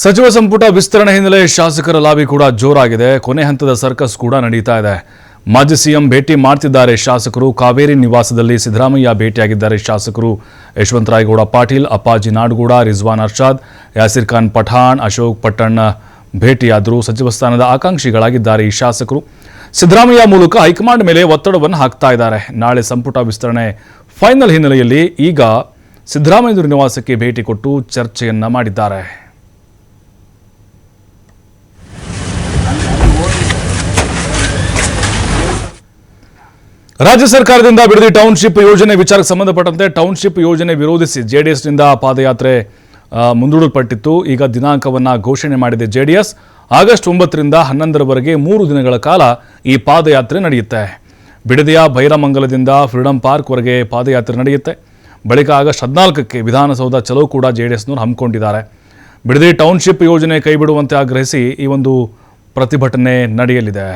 ಸಚಿವ ಸಂಪುಟ ವಿಸ್ತರಣೆ ಹಿನ್ನೆಲೆ ಶಾಸಕರ ಲಾಬಿ ಕೂಡ ಜೋರಾಗಿದೆ. ಕೊನೆ ಹಂತದ ಸರ್ಕಸ್ ಕೂಡ ನಡೀತಾ ಇದೆ. ಮಾಜಿ ಸಿಎಂ ಭೇಟಿ ಮಾಡ್ತಿದ್ದಾರೆ ಶಾಸಕರು. ಕಾವೇರಿ ನಿವಾಸದಲ್ಲಿ ಸಿದ್ದರಾಮಯ್ಯ ಭೇಟಿಯಾಗಿದ್ದಾರೆ ಶಾಸಕರು. ಯಶವಂತರಾಯಗೌಡ ಪಾಟೀಲ್, ಅಪ್ಪಾಜಿ ನಾಡಗೌಡ, ರಿಜ್ವಾನ್ ಅರ್ಷಾದ್, ಯಾಸಿರ್ ಖಾನ್ ಪಠಾಣ್, ಅಶೋಕ್ ಪಟ್ಟಣ್ ಭೇಟಿಯಾದರು. ಸಚಿವ ಸ್ಥಾನದ ಆಕಾಂಕ್ಷಿಗಳಾಗಿದ್ದಾರೆ ಈ ಶಾಸಕರು. ಸಿದ್ದರಾಮಯ್ಯ ಮೂಲಕ ಹೈಕಮಾಂಡ್ ಮೇಲೆ ಒತ್ತಡವನ್ನು ಹಾಕ್ತಾ ಇದ್ದಾರೆ. ನಾಳೆ ಸಂಪುಟ ವಿಸ್ತರಣೆ ಫೈನಲ್ ಹಿನ್ನೆಲೆಯಲ್ಲಿ ಈಗ ಸಿದ್ದರಾಮಯ್ಯ ನಿವಾಸಕ್ಕೆ ಭೇಟಿ ಕೊಟ್ಟು ಚರ್ಚೆಯನ್ನ ಮಾಡಿದ್ದಾರೆ. ರಾಜ್ಯ ಸರ್ಕಾರದಿಂದ ಬಿಡದಿ ಟೌನ್ಶಿಪ್ ಯೋಜನೆ ವಿಚಾರಕ್ಕೆ ಸಂಬಂಧಪಟ್ಟಂತೆ ಟೌನ್ಶಿಪ್ ಯೋಜನೆ ವಿರೋಧಿಸಿ ಜೆಡಿಎಸ್ನಿಂದ ಪಾದಯಾತ್ರೆ ಮುಂದೂಡಲ್ಪಟ್ಟಿತ್ತು. ಈಗ ದಿನಾಂಕವನ್ನು ಘೋಷಣೆ ಮಾಡಿದೆ ಜೆಡಿಎಸ್. ಆಗಸ್ಟ್ 9ರಿಂದ 11ರವರೆಗೆ 3 ದಿನಗಳ ಕಾಲ ಈ ಪಾದಯಾತ್ರೆ ನಡೆಯುತ್ತೆ. ಬಿಡದಿಯ ಬೈರಮಂಗಲದಿಂದ ಫ್ರೀಡಂ ಪಾರ್ಕ್ವರೆಗೆ ಪಾದಯಾತ್ರೆ ನಡೆಯುತ್ತೆ. ಬಳಿಕ ಆಗಸ್ಟ್ 14ಕ್ಕೆ ವಿಧಾನಸೌಧ ಚಲೋ ಕೂಡ ಜೆಡಿಎಸ್ನವರು ಹಮ್ಮಿಕೊಂಡಿದ್ದಾರೆ. ಬಿಡದಿ ಟೌನ್ಶಿಪ್ ಯೋಜನೆ ಕೈಬಿಡುವಂತೆ ಆಗ್ರಹಿಸಿ ಈ ಒಂದು ಪ್ರತಿಭಟನೆ ನಡೆಯಲಿದೆ.